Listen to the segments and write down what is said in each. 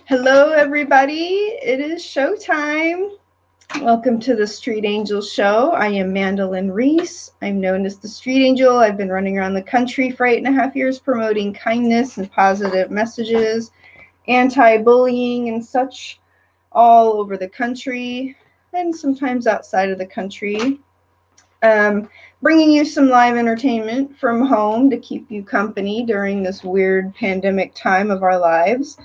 Hello, everybody. It is showtime. Welcome to the Street Angel Show. I am Mandelyn Reese. I'm known as the Street Angel. I've been running around the country for 8.5 years promoting kindness and positive messages, anti-bullying and such all over the country and sometimes outside of the country. Bringing you some live entertainment from home to keep you company during this weird pandemic time of our lives.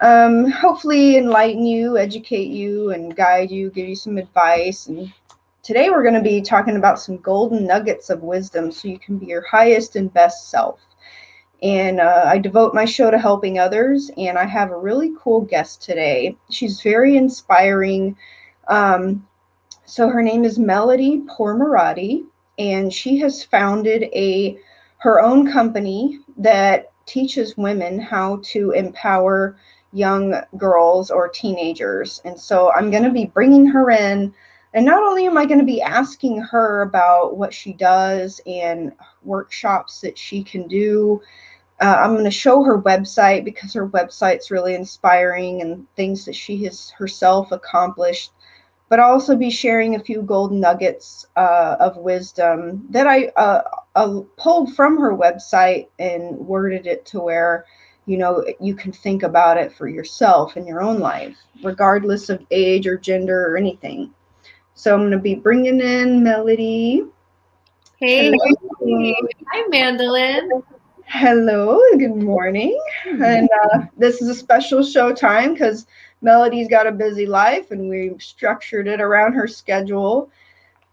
Hopefully enlighten you, educate you, and guide you, give you some advice. And today we're going to be talking about some golden nuggets of wisdom so you can be your highest and best self. And I devote my show to helping others, and I have a really cool guest today. She's very inspiring. So her name is Melody Pourmoradi, and she has founded her own company that teaches women how to empower young girls or teenagers. And so I'm going to be bringing her in, and not only am I going to be asking her about what she does and workshops that she can do, I'm going to show her website because her website's really inspiring and things that she has herself accomplished, but I'll also be sharing a few golden nuggets of wisdom that I pulled from her website and worded it to where you can think about it for yourself in your own life, regardless of age or gender or anything. So I'm going to be bringing in Melody. Hey, hi, Mandelyn. Hello, good morning. And this is a special show time because Melody's got a busy life and we've structured it around her schedule.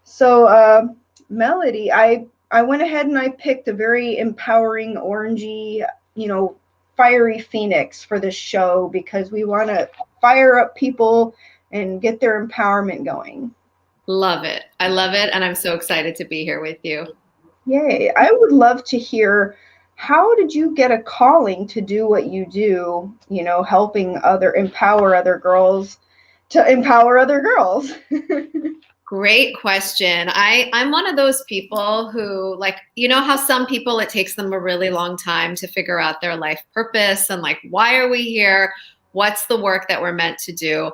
So Melody, I went ahead and I picked a very empowering orangey, fiery phoenix for this show because we want to fire up people and get their empowerment going. Love it. I love it. And I'm so excited to be here with you. Yay. I would love to hear, how did you get a calling to do what you do, helping empower other girls to empower other girls? Great question. I'm one of those people who, how some people, it takes them a really long time to figure out their life purpose and why are we here? What's the work that we're meant to do?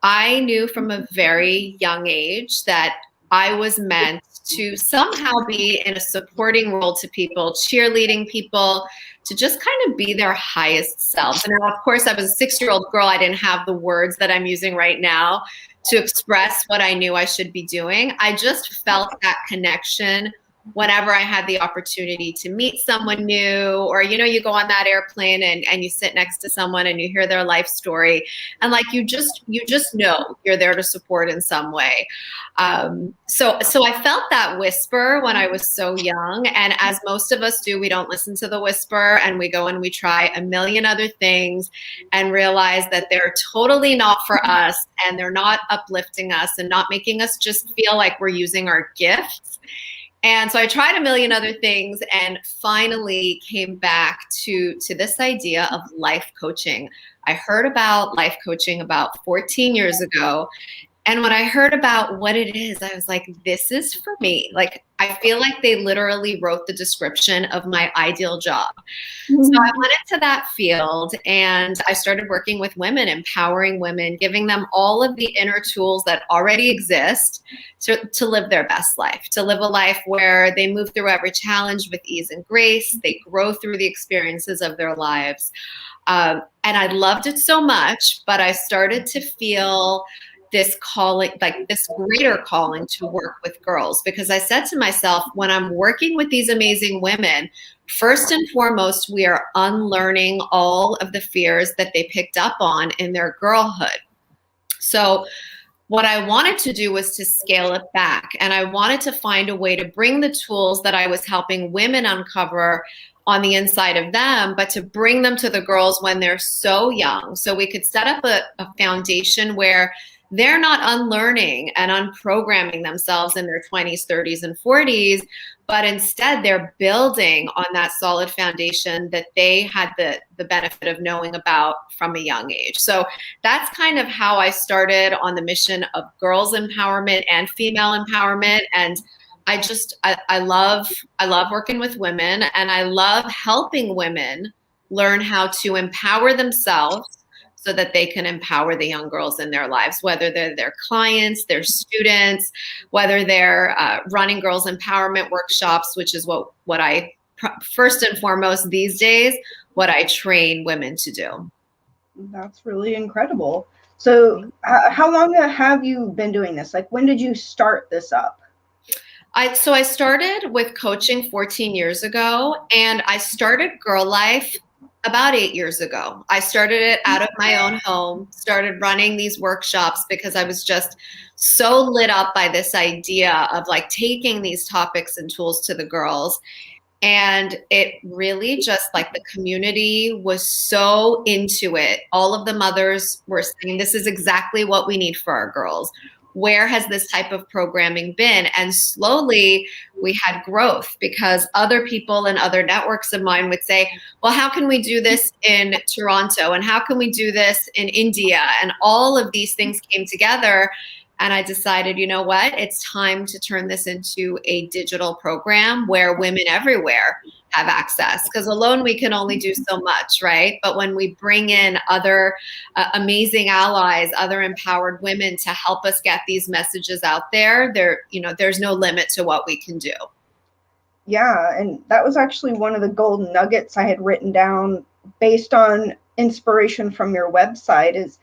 I knew from a very young age that I was meant to somehow be in a supporting role to people, cheerleading people, to just kind of be their highest selves. And of course, I was a 6-year-old girl. I didn't have the words that I'm using right now to express what I knew I should be doing. I just felt that connection whenever I had the opportunity to meet someone new, or, you go on that airplane and you sit next to someone and you hear their life story. And you just know you're there to support in some way. So I felt that whisper when I was so young. And as most of us do, we don't listen to the whisper and we go and we try a million other things and realize that they're totally not for us and they're not uplifting us and not making us just feel like we're using our gifts. And so I tried a million other things and finally came back to this idea of life coaching. I heard about life coaching about 14 years ago. And when I heard about what it is, I was like, this is for me. I feel like they literally wrote the description of my ideal job. Mm-hmm. So I went into that field and I started working with women, empowering women, giving them all of the inner tools that already exist to live their best life, to live a life where they move through every challenge with ease and grace. They grow through the experiences of their lives. And I loved it so much, but I started to feel this calling, this greater calling to work with girls, because I said to myself, when I'm working with these amazing women, first and foremost, we are unlearning all of the fears that they picked up on in their girlhood. So what I wanted to do was to scale it back. And I wanted to find a way to bring the tools that I was helping women uncover on the inside of them, but to bring them to the girls when they're so young. So we could set up a foundation where they're not unlearning and unprogramming themselves in their 20s, 30s, and 40s, but instead they're building on that solid foundation that they had the benefit of knowing about from a young age. So that's kind of how I started on the mission of girls empowerment and female empowerment. And I love working with women, and I love helping women learn how to empower themselves so that they can empower the young girls in their lives, whether they're their clients, their students, whether they're running girls empowerment workshops, which is what I first and foremost these days, what I train women to do. That's really incredible. So how long have you been doing this? Like, when did you start this up? So I started with coaching 14 years ago, and I started GirlLife about 8 years ago. I started it out of my own home, started running these workshops because I was just so lit up by this idea of like taking these topics and tools to the girls. And it really just like the community was so into it. All of the mothers were saying, this is exactly what we need for our girls. Where has this type of programming been? And slowly we had growth because other people and other networks of mine would say, well, how can we do this in Toronto? And how can we do this in India? And all of these things came together. And I decided, you know what? It's time to turn this into a digital program where women everywhere have access. Because alone we can only do so much, right? But when we bring in other amazing allies, other empowered women to help us get these messages out there, there's no limit to what we can do. Yeah, and that was actually one of the golden nuggets I had written down based on inspiration from your website is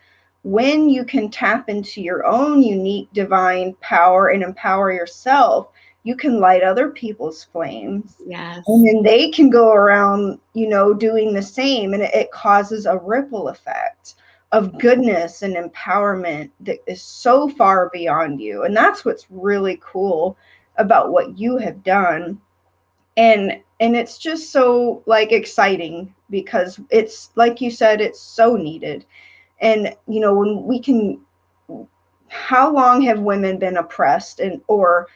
when you can tap into your own unique divine power and empower yourself, you can light other people's flames. Yes. And then they can go around, doing the same. And it causes a ripple effect of goodness and empowerment that is so far beyond you. And that's what's really cool about what you have done. And it's just so like exciting because it's like you said, it's so needed. And when we can, how long have women been oppressed or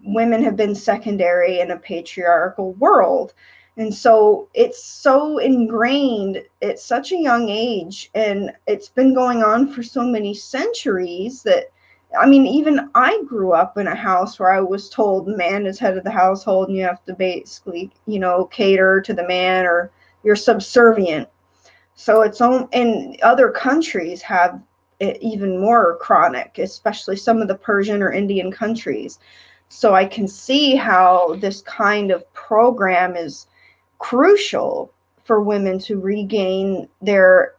women have been secondary in a patriarchal world? And so it's so ingrained at such a young age, and it's been going on for so many centuries that, I mean, even I grew up in a house where I was told man is head of the household and you have to basically, cater to the man or you're subservient. So it's on, and other countries have it even more chronic, especially some of the Persian or Indian countries. So I can see how this kind of program is crucial for women to regain their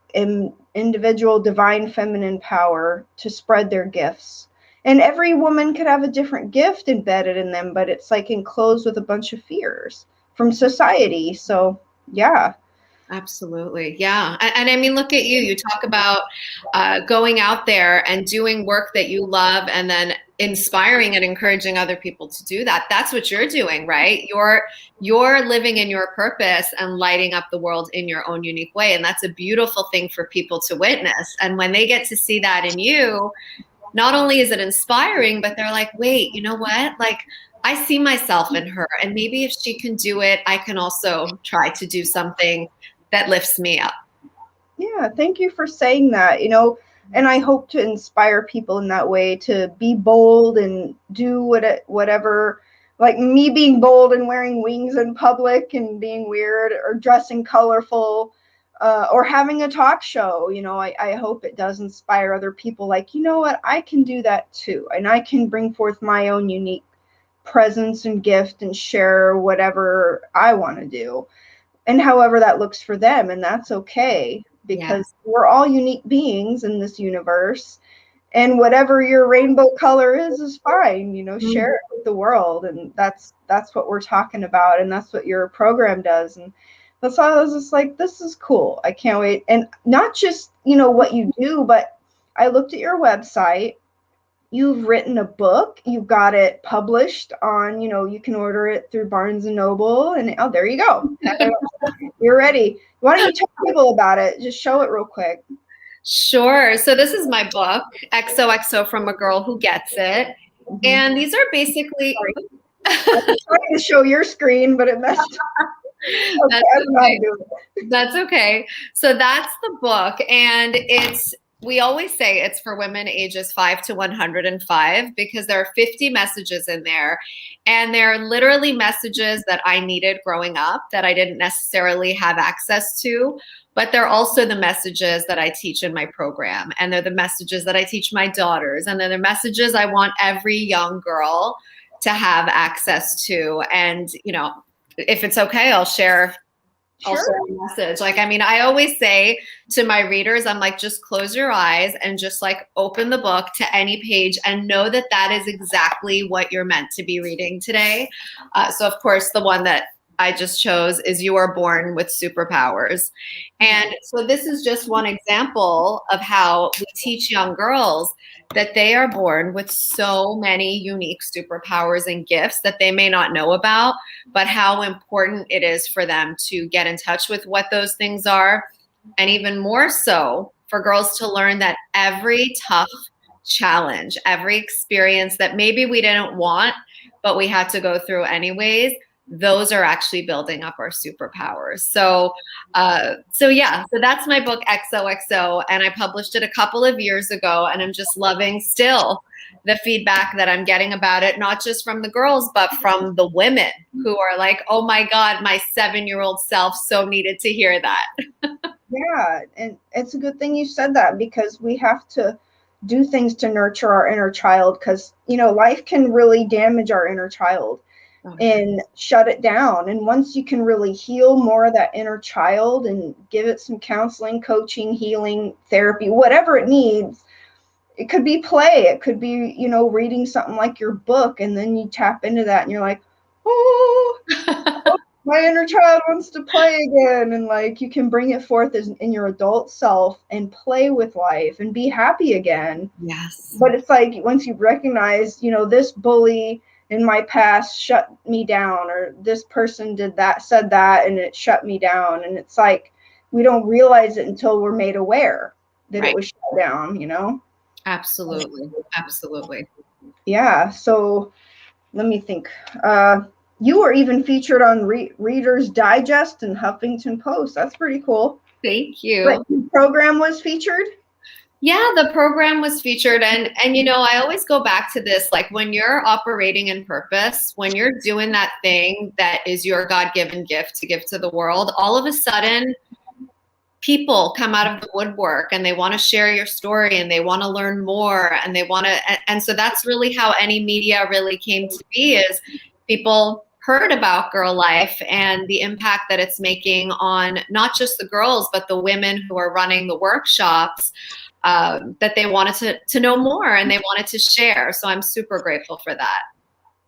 individual divine feminine power to spread their gifts. And every woman could have a different gift embedded in them, but it's like enclosed with a bunch of fears from society. So, yeah. Absolutely. Yeah. And I mean, look at you. You talk about going out there and doing work that you love and then inspiring and encouraging other people to do that. That's what you're doing, right? You're living in your purpose and lighting up the world in your own unique way. And that's a beautiful thing for people to witness. And when they get to see that in you, not only is it inspiring, but they're like, wait, you know what? Like, I see myself in her. And maybe if she can do it, I can also try to do something that lifts me up. Yeah, thank you for saying that, and I hope to inspire people in that way to be bold and do whatever, like me being bold and wearing wings in public and being weird or dressing colorful or having a talk show. I hope it does inspire other people like, you know what, I can do that too. And I can bring forth my own unique presence and gift and share whatever I want to do. And however that looks for them, and that's okay because we're all unique beings in this universe, and whatever your rainbow color is fine. Share it with the world, and that's what we're talking about, and that's what your program does. And that's why I was just like, this is cool. I can't wait. And not just what you do, but I looked at your website. You've written a book. You've got it published on, you can order it through Barnes & Noble. And oh, there you go. You're ready. Why don't you tell people about it? Just show it real quick. Sure. So this is my book, XOXO from a Girl Who Gets It. Mm-hmm. And these are basically... I was trying to show your screen, but it messed up. Okay, that's okay. So that's the book. And we always say it's for women ages 5 to 105 because there are 50 messages in there. And they're literally messages that I needed growing up that I didn't necessarily have access to, but they're also the messages that I teach in my program. And they're the messages that I teach my daughters. And they're the messages I want every young girl to have access to. And, if it's okay, I'll share also a message. Like, I mean, I always say to my readers, I'm like, just close your eyes and just like open the book to any page and know that that is exactly what you're meant to be reading today. So of course, the one that I just chose is You Are Born with Superpowers. And so this is just one example of how we teach young girls that they are born with so many unique superpowers and gifts that they may not know about, but how important it is for them to get in touch with what those things are. And even more so for girls to learn that every tough challenge, every experience that maybe we didn't want, but we had to go through anyways, those are actually building up our superpowers. So that's my book XOXO, and I published it a couple of years ago, and I'm just loving still the feedback that I'm getting about it, not just from the girls, but from the women who are like, oh my God, my 7-year-old self so needed to hear that. Yeah, and it's a good thing you said that, because we have to do things to nurture our inner child, because, life can really damage our inner child. And shut it down. And once you can really heal more of that inner child and give it some counseling, coaching, healing, therapy, whatever it needs, it could be play. It could be, reading something like your book, and then you tap into that and you're like, oh, my inner child wants to play again. And like, you can bring it forth in your adult self and play with life and be happy again. Yes. But it's like, once you recognize, this bully in my past shut me down, or this person said that, and it shut me down. And it's like, we don't realize it until we're made aware that It was shut down, Absolutely. Absolutely. Yeah. So let me think. You were even featured on Reader's Digest and Huffington Post. That's pretty cool. Thank you. But the program was featured? Yeah, the program was featured. And I always go back to this, like when you're operating in purpose, when you're doing that thing that is your God-given gift to give to the world, all of a sudden people come out of the woodwork and they want to share your story and they want to learn more, and they want to, and so that's really how any media really came to be, is people heard about GirlLife and the impact that it's making on not just the girls, but the women who are running the workshops. That they wanted to know more and they wanted to share. So I'm super grateful for that.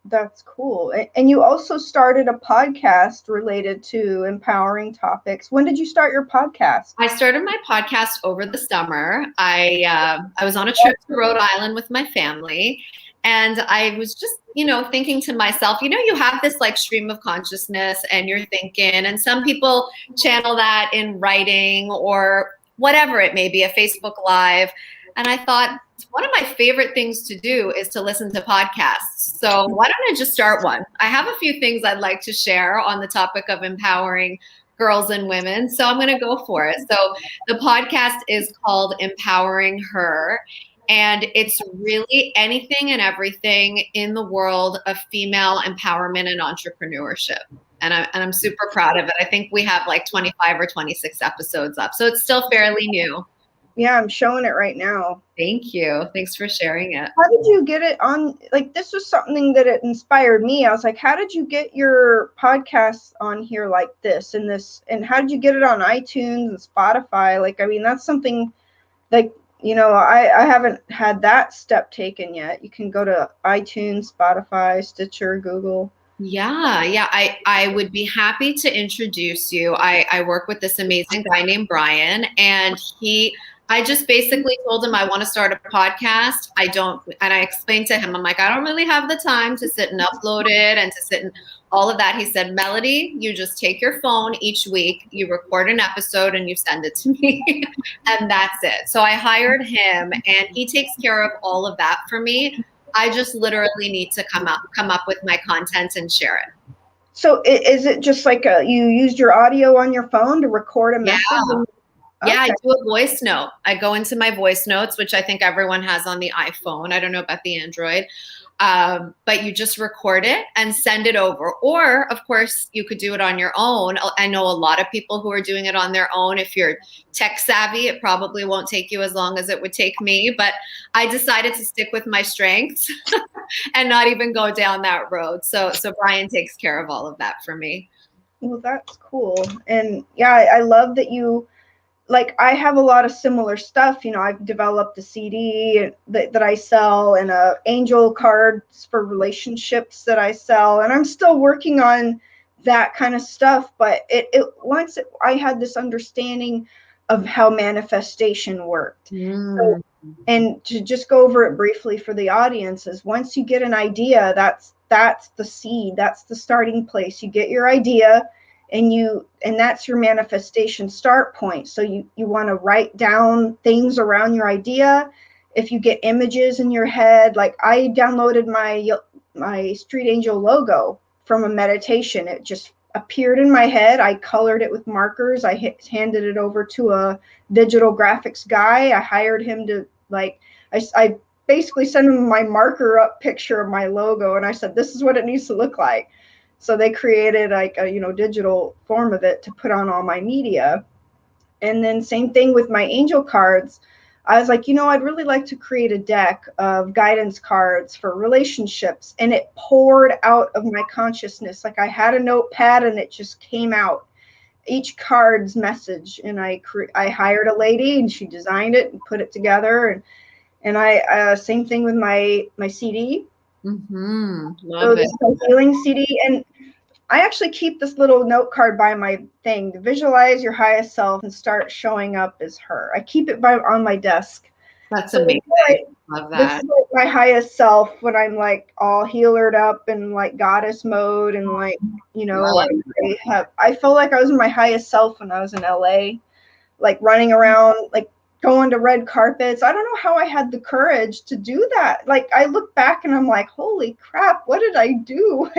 That's cool. And you also started a podcast related to empowering topics. When did you start your podcast? I started my podcast over the summer. I was on a trip to Rhode Island with my family, and I was just, thinking to myself, you have this like stream of consciousness and you're thinking, and some people channel that in writing or whatever it may be, a Facebook Live. And I thought, one of my favorite things to do is to listen to podcasts. So why don't I just start one? I have a few things I'd like to share on the topic of empowering girls and women. So I'm going to go for it. So the podcast is called Empowering Her. And it's really anything and everything in the world of female empowerment and entrepreneurship. And I'm super proud of it. I think we have like 25 or 26 episodes up. So it's still fairly new. Yeah, I'm showing it right now. Thank you. Thanks for sharing it. How did you get it on? Like, this was something that it inspired me. I was like, how did you get your podcasts on here like this? And how did you get it on iTunes and Spotify? Like, I mean, that's something like, I haven't had that step taken yet. You can go to iTunes, Spotify, Stitcher, Google. Yeah. I would be happy to introduce you. I work with this amazing guy named Brian, and I just basically told him I want to start a podcast. And I explained to him, I'm like, I don't really have the time to sit and upload it and to sit and all of that. He said, Melody, you just take your phone each week, you record an episode and you send it to me. And that's it. So I hired him and he takes care of all of that for me. I just literally need to come up with my content and share it. So is it just like you used your audio on your phone to record a message? Yeah, I do a voice note. I go into my voice notes, which I think everyone has on the iPhone. I don't know about the Android. But you just record it and send it over. Or, of course, you could do it on your own. I know a lot of people who are doing it on their own. If you're tech savvy, it probably won't take you as long as it would take me. But I decided to stick with my strengths and not even go down that road. So Brian takes care of all of that for me. Well, that's cool. And yeah, I love that you, like, I have a lot of similar stuff. You know, I've developed a CD that I sell, and angel cards for relationships that I sell, and I'm still working on that kind of stuff. But I had this understanding of how manifestation worked. So, and to just go over it briefly for the audience is, once you get an idea, that's the seed, that's the starting place. You get your idea, and that's your manifestation start point. So you want to write down things around your idea. If you get images in your head, like I downloaded my Street Angel logo from a meditation. It just appeared in my head. I colored it with markers. I handed it over to a digital graphics guy. I hired him to, like, I basically sent him my marker up picture of my logo, and I said, this is what it needs to look like. So they created like a, digital form of it to put on all my media. And then same thing with my angel cards. I was like, I'd really like to create a deck of guidance cards for relationships. And it poured out of my consciousness. Like I had a notepad and it just came out, each card's message. And I hired a lady, and she designed it and put it together. And I same thing with my CD. Love it. Healing CD. And I actually keep this little note card by my thing to visualize your highest self and start showing up as her. I keep it on my desk. That's amazing. Love that. This is like my highest self when I'm like all healered up and like goddess mode, and like, I felt like I was in my highest self when I was in LA, like running around, like going to red carpets. I don't know how I had the courage to do that. Like I look back and I'm like, holy crap, what did I do?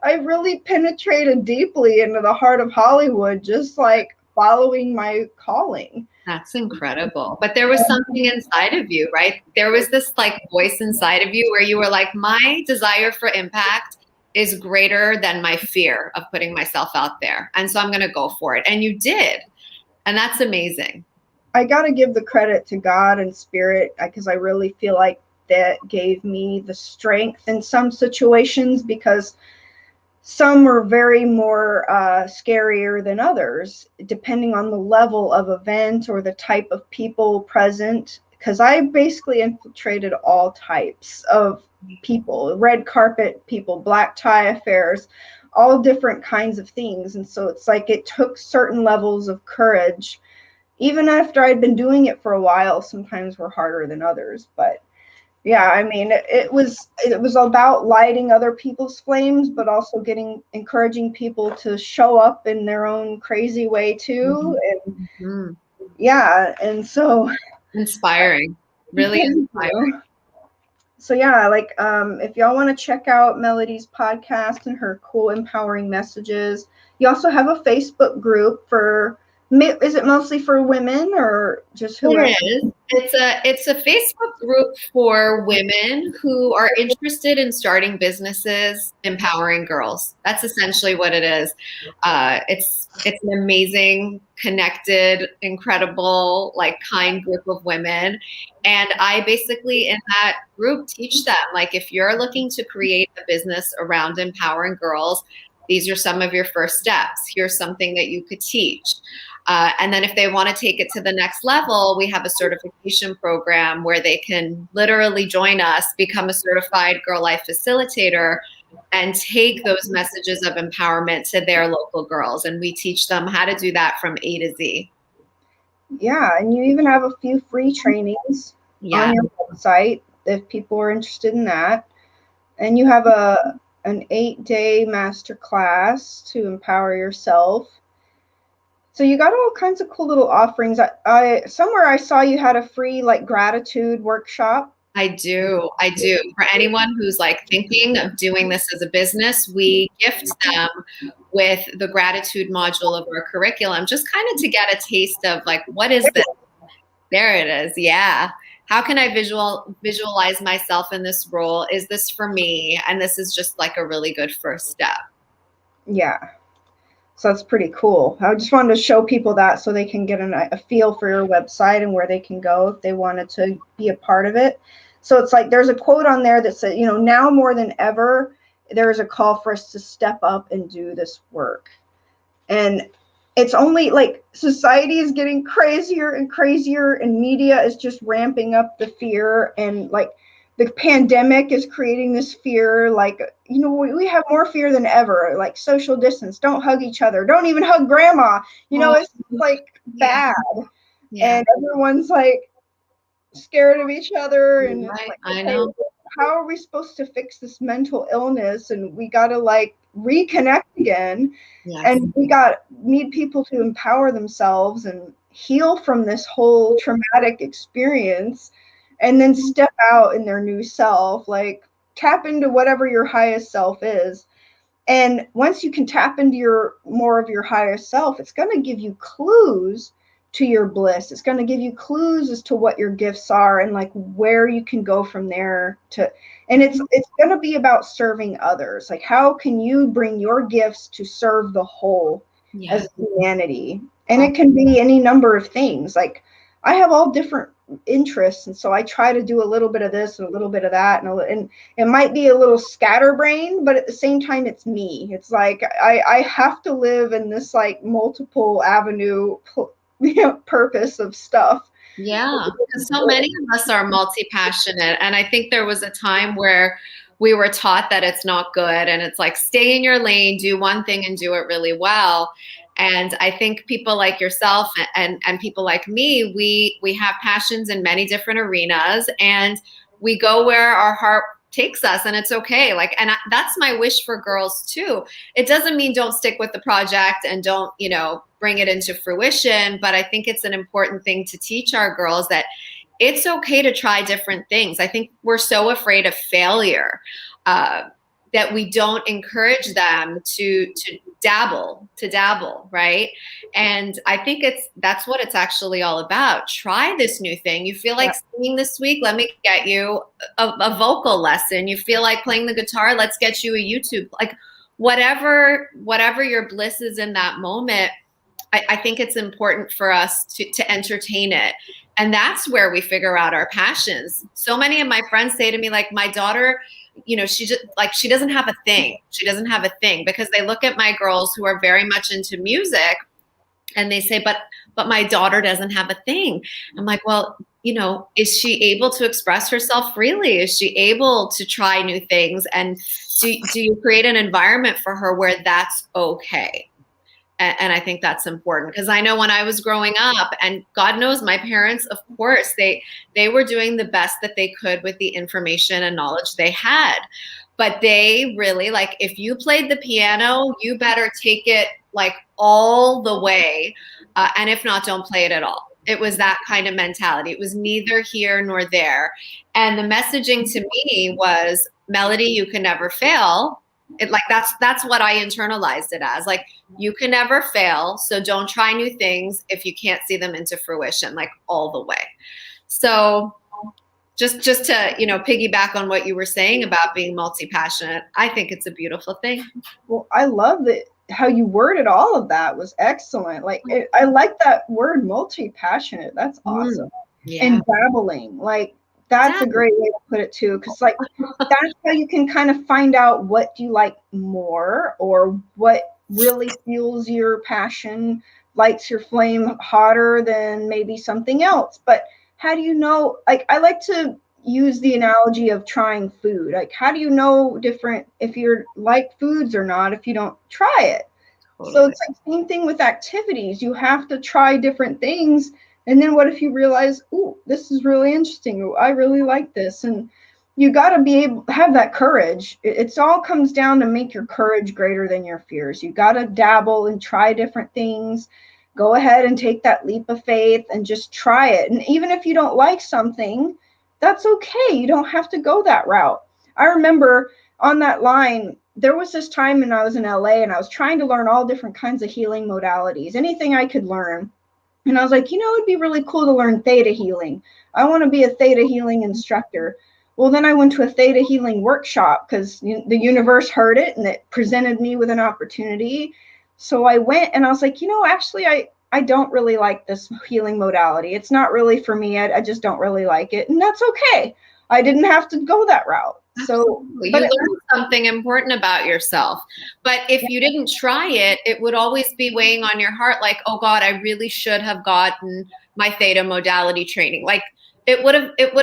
I really penetrated deeply into the heart of Hollywood, just like following my calling. That's incredible. But there was something inside of you, right? There was this like voice inside of you where you were like, my desire for impact is greater than my fear of putting myself out there. And so I'm going to go for it. And you did. And that's amazing. I got to give the credit to God and spirit, because I really feel like that gave me the strength in some situations, because some were very more scarier than others, depending on the level of event or the type of people present. Because I basically infiltrated all types of people, red carpet people, black tie affairs, all different kinds of things. And so it's like it took certain levels of courage. Even after I'd been doing it for a while, sometimes were harder than others. But yeah, I mean, it was about lighting other people's flames, but also encouraging people to show up in their own crazy way too. And yeah, and so inspiring, really inspiring. So yeah, like if y'all want to check out Melody's podcast and her cool empowering messages, you also have a Facebook group for. Is it mostly for women or just who? It is. It's a Facebook group for women who are interested in starting businesses, empowering girls. That's essentially what it is. It's an amazing, connected, incredible, like kind group of women. And I basically in that group teach them, like, if you're looking to create a business around empowering girls, these are some of your first steps. Here's something that you could teach. And then if they want to take it to the next level, we have a certification program where they can literally join us, become a certified GirlLife facilitator, and take those messages of empowerment to their local girls. And we teach them how to do that from A to Z. Yeah, and you even have a few free trainings on your website if people are interested in that. And you have an 8-day masterclass to empower yourself. So you got all kinds of cool little offerings. Somewhere I saw you had a free like gratitude workshop. I do. For anyone who's like thinking of doing this as a business, we gift them with the gratitude module of our curriculum, just kind of to get a taste of like, what is this? There it is. Yeah. How can I visualize myself in this role? Is this for me? And this is just like a really good first step. Yeah. So that's pretty cool. I just wanted to show people that so they can get a feel for your website and where they can go if they wanted to be a part of it. So it's like there's a quote on there that says, now more than ever, there is a call for us to step up and do this work. And it's only like society is getting crazier and crazier, and media is just ramping up the fear, and like the pandemic is creating this fear. Like, we have more fear than ever, like social distance, don't hug each other, don't even hug grandma, it's like bad. And everyone's like scared of each other, and it's like, I okay, know. how are we supposed to fix this mental illness? And we got to like reconnect again. And we need people to empower themselves and heal from this whole traumatic experience, and then step out in their new self, like tap into whatever your highest self is. And once you can tap into more of your higher self, it's going to give you clues to your bliss. It's going to give you clues as to what your gifts are and like where you can go from there and it's going to be about serving others. Like, how can you bring your gifts to serve the whole as humanity? And it can be any number of things. Like, I have all different interests, and so I try to do a little bit of this and a little bit of that, and it might be a little scatterbrained, but at the same time, it's me. It's like I have to live in this like multiple avenue purpose of stuff. Yeah, because so many of us are multi-passionate. And I think there was a time where we were taught that it's not good. And it's like, stay in your lane, do one thing and do it really well. And I think people like yourself and people like me, we have passions in many different arenas, and we go where our heart takes us, and it's okay. Like, and that's my wish for girls too. It doesn't mean don't stick with the project and don't, bring it into fruition. But I think it's an important thing to teach our girls that it's okay to try different things. I think we're so afraid of failure that we don't encourage them to dabble, right? And I think that's what it's actually all about. Try this new thing. You feel like singing this week? Let me get you a vocal lesson. You feel like playing the guitar? Let's get you a YouTube. Like, whatever your bliss is in that moment, I think it's important for us to entertain it. And that's where we figure out our passions. So many of my friends say to me, like, my daughter, she doesn't have a thing. She doesn't have a thing, because they look at my girls who are very much into music and they say, but my daughter doesn't have a thing. I'm like, well, is she able to express herself freely? Is she able to try new things? And do you create an environment for her where that's okay? And I think that's important, because I know when I was growing up, and God knows my parents, of course, they were doing the best that they could with the information and knowledge they had. But they really, like, if you played the piano, you better take it like all the way. And if not, don't play it at all. It was that kind of mentality. It was neither here nor there. And the messaging to me was, Melody, you can never fail. That's what I internalized it as. Like, you can never fail, so don't try new things if you can't see them into fruition, like all the way. So just to piggyback on what you were saying about being multi-passionate, I think it's a beautiful thing. Well, I love that how you worded all of that was excellent. Like, I like that word, multi-passionate. That's awesome. Yeah. And dabbling, like, that's a great way to put it too, because like that's how you can kind of find out what do you like more, or what really fuels your passion, lights your flame hotter than maybe something else. But how do you know? Like, I like to use the analogy of trying food. Like, how do you know different if you're like foods or not if you don't try it? Totally. So it's like same thing with activities. You have to try different things. And then what if you realize, ooh, this is really interesting. Ooh, I really like this. And you got to be able to have that courage. It's all comes down to make your courage greater than your fears. You got to dabble and try different things. Go ahead and take that leap of faith and just try it. And even if you don't like something, that's okay. You don't have to go that route. I remember on that line, there was this time when I was in LA and I was trying to learn all different kinds of healing modalities, anything I could learn. And I was like, it'd be really cool to learn theta healing. I want to be a theta healing instructor. Well, then I went to a theta healing workshop because the universe heard it and it presented me with an opportunity. So I went and I was like, actually, I don't really like this healing modality. It's not really for me. I just don't really like it. And that's okay. I didn't have to go that route. So, absolutely. You learned something important about yourself. But if you didn't try it, it would always be weighing on your heart like, oh God, I really should have gotten my theta modality training. Like it would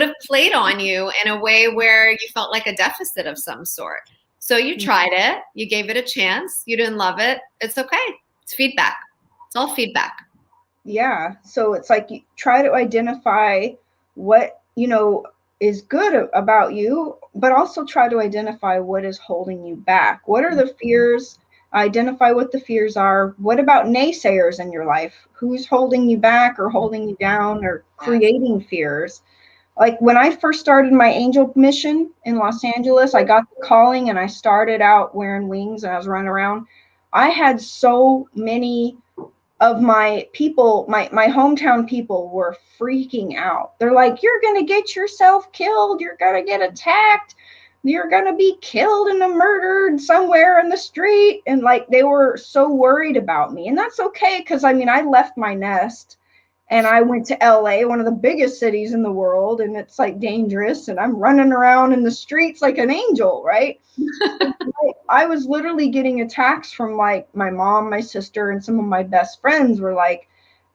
have played on you in a way where you felt like a deficit of some sort. So you tried it, you gave it a chance, you didn't love it. It's okay. It's feedback. It's all feedback. Yeah. So it's like you try to identify what, is good about you, but also try to identify what is holding you back. What are the fears? Identify what the fears are. What about naysayers in your life? Who's holding you back or holding you down or creating fears? Like when I first started my angel mission in Los Angeles, I got the calling and I started out wearing wings and I was running around. I had so many of my people, my hometown people were freaking out. They're like, you're going to get yourself killed. You're going to get attacked. You're going to be killed and murdered somewhere in the street. And like, they were so worried about me. And that's okay. Cause I left my nest and I went to LA, one of the biggest cities in the world. And it's like dangerous. And I'm running around in the streets like an angel, right? I was literally getting attacks from like my mom, my sister, and some of my best friends were like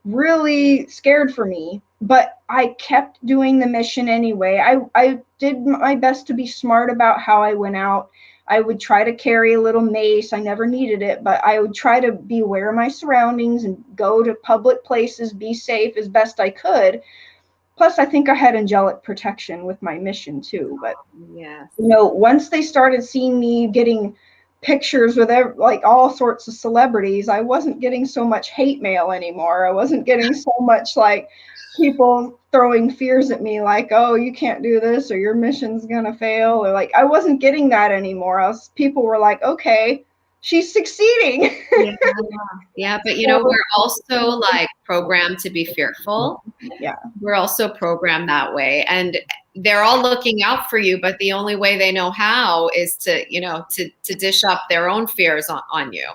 really scared for me. But I kept doing the mission anyway. I did my best to be smart about how I went out. I would try to carry a little mace. I never needed it, but I would try to be aware of my surroundings and go to public places, be safe as best I could. Plus, I think I had angelic protection with my mission too. But yes, once they started seeing me getting pictures with like all sorts of celebrities, I wasn't getting so much hate mail anymore. I wasn't getting so much like people throwing fears at me like, oh, you can't do this or your mission's gonna fail, or like I wasn't getting that anymore. People were like, okay, she's succeeding. yeah, but we're also like programmed to be fearful. Yeah, we're also programmed that way, and they're all looking out for you, but the only way they know how is to to dish up their own fears on you.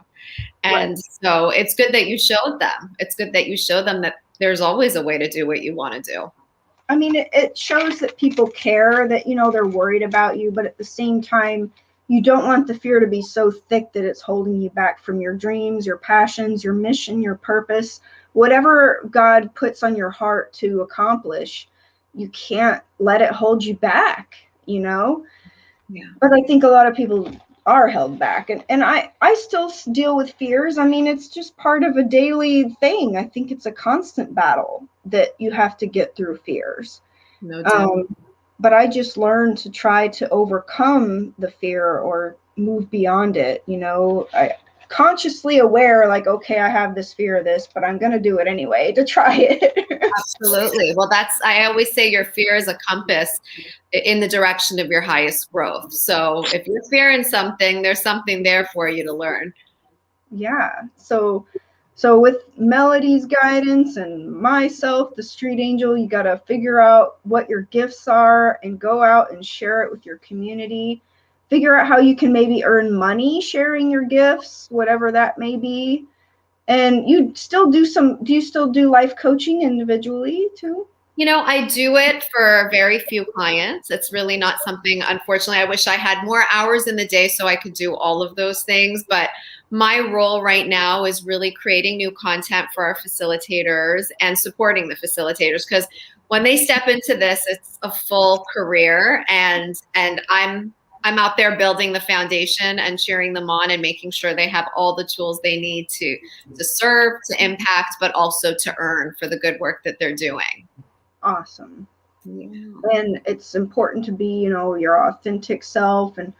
And right. so it's good that you showed them. It's good that you show them that there's always a way to do what you want to do. I mean, it shows that people care, that, they're worried about you, but at the same time, you don't want the fear to be so thick that it's holding you back from your dreams, your passions, your mission, your purpose, whatever God puts on your heart to accomplish. You can't let it hold you back, Yeah. But I think a lot of people are held back. And I still deal with fears. I mean, it's just part of a daily thing. I think it's a constant battle that you have to get through fears. No doubt. But I just learned to try to overcome the fear or move beyond it. I consciously aware, like, okay, I have this fear of this, but I'm going to do it anyway to try it. Absolutely. Well, I always say your fear is a compass in the direction of your highest growth. So if you're fearing something, there's something there for you to learn. Yeah. So with Melody's guidance and myself, the street angel, you got to figure out what your gifts are and go out and share it with your community. Figure out how you can maybe earn money sharing your gifts, whatever that may be. And do you still do life coaching individually too? I do it for very few clients. It's really not something, unfortunately, I wish I had more hours in the day so I could do all of those things. But my role right now is really creating new content for our facilitators and supporting the facilitators, because when they step into this, it's a full career, and I'm out there building the foundation and cheering them on and making sure they have all the tools they need to serve, to impact, but also to earn for the good work that they're doing. Awesome. Yeah. And it's important to be, your authentic self and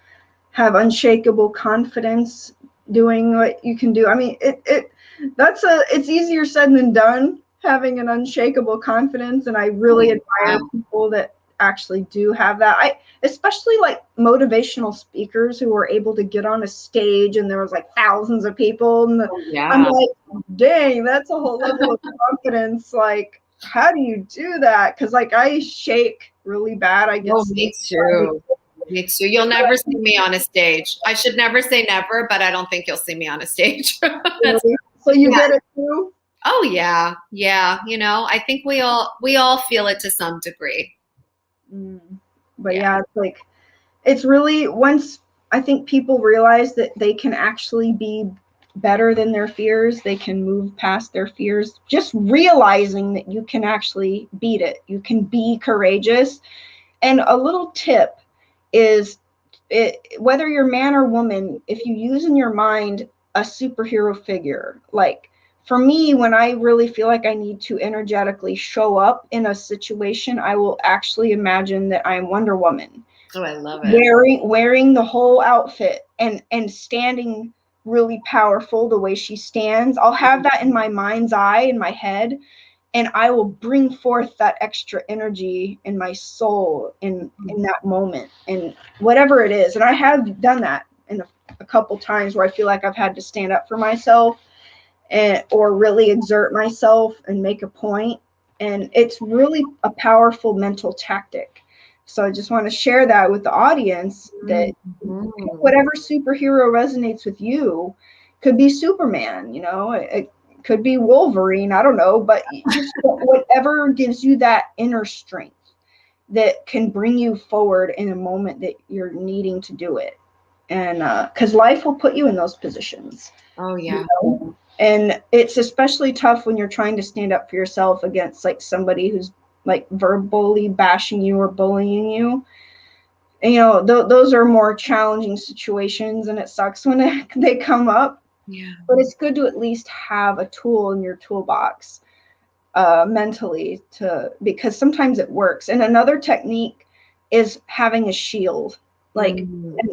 have unshakable confidence doing what you can do. I mean, it's easier said than done, having an unshakable confidence. And I really admire people that actually do have that. Especially like motivational speakers who were able to get on a stage and there was like thousands of people. And I'm like, dang, that's a whole level of confidence. Like, how do you do that? Because like I shake really bad. I get me too. Me too. You'll never see me on a stage. I should never say never, but I don't think you'll see me on a stage. So you get it too? Oh yeah. Yeah. You know, I think we all feel it to some degree. But yeah, it's like, it's really, once I think people realize that they can actually be better than their fears, they can move past their fears, just realizing that you can actually beat it. You can be courageous. And a little tip is, whether you're man or woman, if you use in your mind a superhero figure, like for me, when I really feel like I need to energetically show up in a situation, I will actually imagine that I'm Wonder Woman. Oh, I love it. Wearing the whole outfit and standing really powerful the way she stands. I'll have that in my mind's eye, in my head, and I will bring forth that extra energy in my soul in that moment, and whatever it is. And I have done that in a couple times where I feel like I've had to stand up for myself or really exert myself and make a point. And it's really a powerful mental tactic. So I just want to share that with the audience, that whatever superhero resonates with you. Could be Superman, you know, it could be Wolverine, I don't know, but just whatever gives you that inner strength that can bring you forward in a moment that you're needing to do it. And because life will put you in those positions. Oh yeah. You know? And it's especially tough when you're trying to stand up for yourself against like somebody who's like verbally bashing you or bullying you. And, you know, those are more challenging situations, and it sucks when they come up. Yeah. But it's good to at least have a tool in your toolbox mentally, because sometimes it works. And another technique is having a shield. Like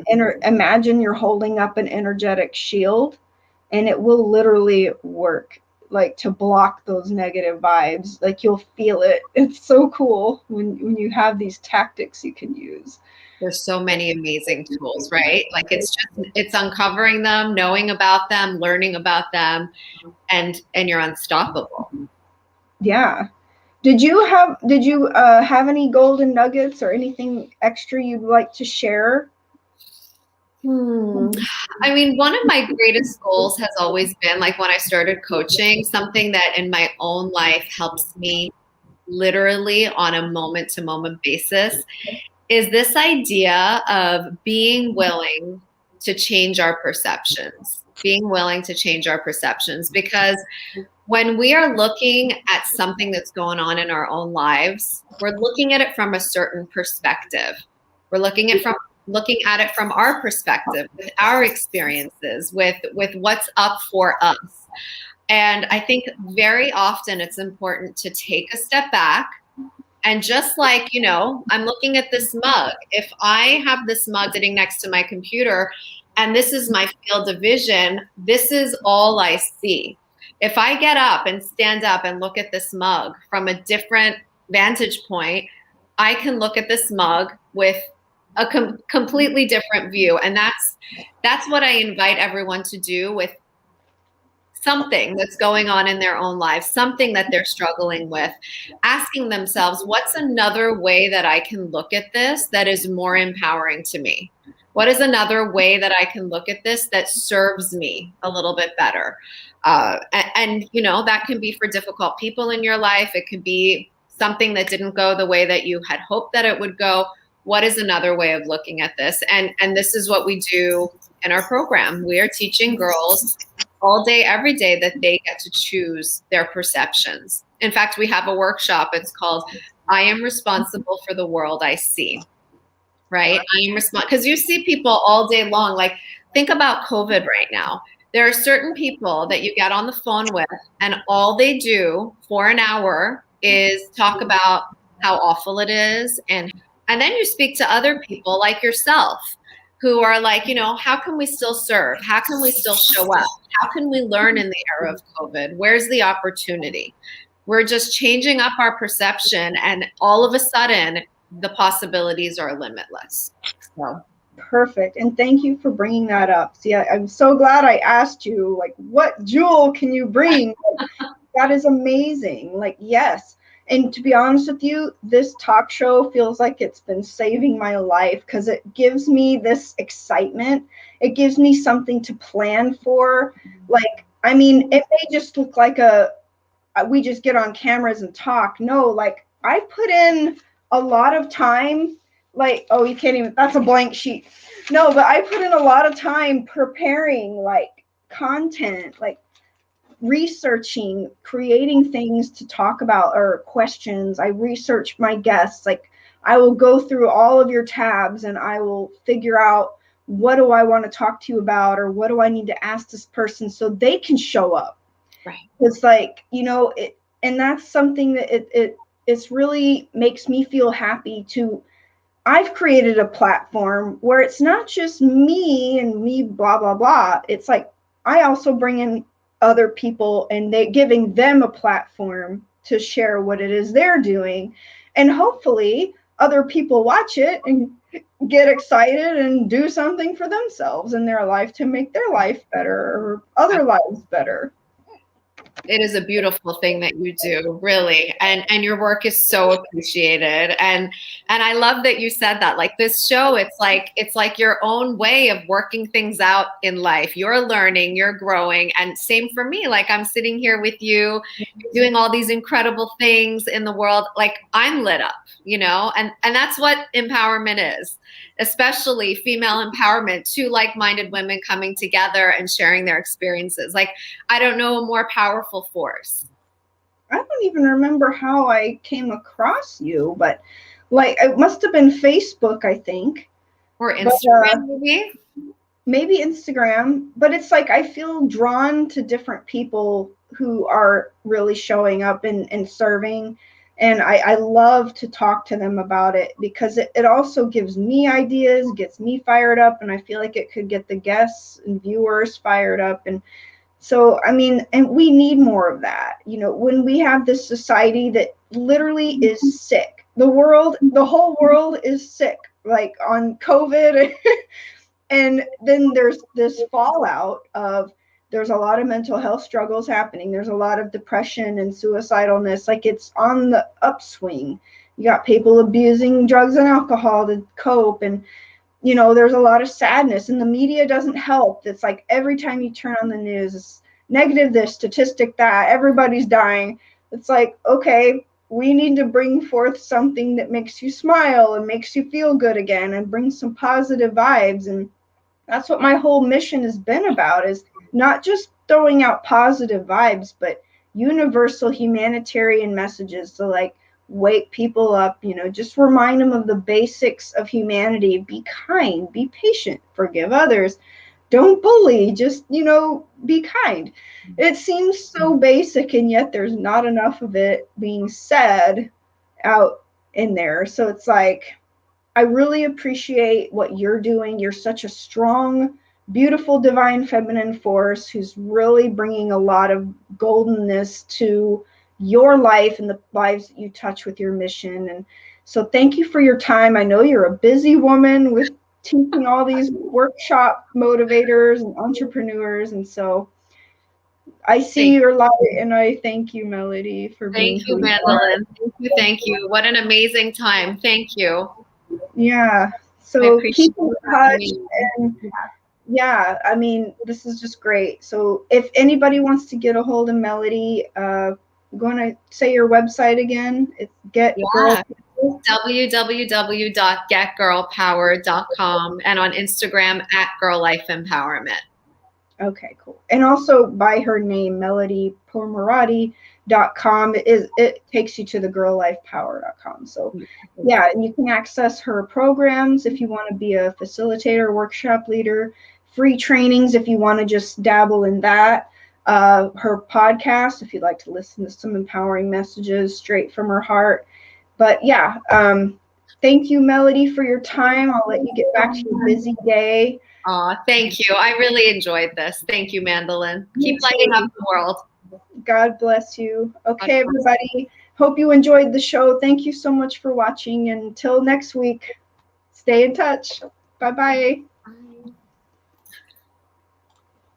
imagine you're holding up an energetic shield, and it will literally work, like to block those negative vibes. Like you'll feel it. It's so cool when you have these tactics you can use. There's so many amazing tools, right? Like it's uncovering them, knowing about them, learning about them, and you're unstoppable. Yeah. Did you have any golden nuggets or anything extra you'd like to share? I mean, one of my greatest goals has always been, like when I started coaching, something that in my own life helps me literally on a moment-to-moment basis, is this idea of being willing to change our perceptions. Being willing to change our perceptions, because when we are looking at something that's going on in our own lives, we're looking at it from a certain perspective. We're looking at it from our perspective, with our experiences, with what's up for us. And I think very often it's important to take a step back. And just like, you know, I'm looking at this mug. If I have this mug sitting next to my computer and this is my field of vision, this is all I see. If I get up and stand up and look at this mug from a different vantage point, I can look at this mug with a completely different view. And that's what I invite everyone to do with something that's going on in their own lives, something that they're struggling with, asking themselves, what's another way that I can look at this that is more empowering to me? What is another way that I can look at this that serves me a little bit better? And you know, that can be for difficult people in your life. It could be something that didn't go the way that you had hoped that it would go. What is another way of looking at this? And this is what we do in our program. We are teaching girls all day, every day, that they get to choose their perceptions. In fact, we have a workshop. It's called I Am Responsible for the World I See, right? I am responsible, because you see people all day long. Like, think about COVID right now. There are certain people that you get on the phone with, and all they do for an hour is talk about how awful it is. And then you speak to other people like yourself who are like, you know, how can we still serve? How can we still show up? How can we learn in the era of COVID? Where's the opportunity? We're just changing up our perception, and all of a sudden the possibilities are limitless. So. Perfect. And thank you for bringing that up. See, I'm so glad I asked you, like, what jewel can you bring? That is amazing. Like, yes. And to be honest with you, this talk show feels like it's been saving my life because it gives me this excitement. It gives me something to plan for. Like, I mean, it may just look like we just get on cameras and talk. No, like, I put in a lot of time. Like, oh, you can't even, that's a blank sheet. No, but I put in a lot of time preparing like content, like researching, creating things to talk about or questions. I research my guests. Like, I will go through all of your tabs and I will figure out what do I want to talk to you about, or what do I need to ask this person so they can show up. Right. It's like, and that's something that it's really makes me feel happy to. I've created a platform where it's not just me and me, blah, blah, blah. It's like, I also bring in other people and they giving them a platform to share what it is they're doing. And hopefully other people watch it and get excited and do something for themselves in their life to make their life better or other lives better. It is a beautiful thing that you do, really, and your work is so appreciated. And I love that you said that. Like, this show, it's like your own way of working things out in life. You're learning, you're growing, and same for me. Like, I'm sitting here with you, doing all these incredible things in the world. Like, I'm lit up, and that's what empowerment is. Especially female empowerment, two like-minded women coming together and sharing their experiences. Like, I don't know a more powerful force. I don't even remember how I came across you, but like, it must have been Facebook, I think. Or Instagram, maybe? Maybe Instagram. But it's like, I feel drawn to different people who are really showing up and serving. And I love to talk to them about it because it also gives me ideas, gets me fired up, and I feel like it could get the guests and viewers fired up. And so, I mean, and we need more of that. When we have this society that literally is sick, the whole world is sick, like on COVID. And then there's this fallout of, there's a lot of mental health struggles happening. There's a lot of depression and suicidalness. Like, it's on the upswing. You got people abusing drugs and alcohol to cope. And, there's a lot of sadness, and the media doesn't help. It's like every time you turn on the news, it's negative this, statistic that, everybody's dying. It's like, okay, we need to bring forth something that makes you smile and makes you feel good again and bring some positive vibes. And that's what my whole mission has been about, is not just throwing out positive vibes, but universal humanitarian messages to like wake people up, just remind them of the basics of humanity. Be kind, be patient, forgive others, don't bully, just, be kind. It seems so basic, and yet there's not enough of it being said out in there. So it's like, I really appreciate what you're doing. You're such a strong, beautiful, divine feminine force who's really bringing a lot of goldenness to your life and the lives that you touch with your mission. And so thank you for your time. I know you're a busy woman with teaching all these workshop motivators and entrepreneurs. And so I see your light, and I thank you, Melody, for being here. Thank you, Mandelyn. Thank you. What an amazing time. Thank you. Yeah. So keep in touch. And yeah, I mean, this is just great. So if anybody wants to get a hold of Melody, I'm going to say your website again. It's www.getgirlpower.com, and on Instagram @GirlLife Empowerment. Okay, cool. And also by her name, Melody Pourmoradi.com, it takes you to the GirlLifePower.com. So yeah, and you can access her programs if you want to be a facilitator, workshop leader, free trainings if you want to just dabble in that. Her podcast, if you'd like to listen to some empowering messages straight from her heart. But yeah, thank you, Melody, for your time. I'll let you get back to your busy day. Thank you. I really enjoyed this. Thank you, Mandelyn. Keep lighting up the world. God bless you. Okay, everybody. Hope you enjoyed the show. Thank you so much for watching. Until next week, stay in touch. Bye-bye.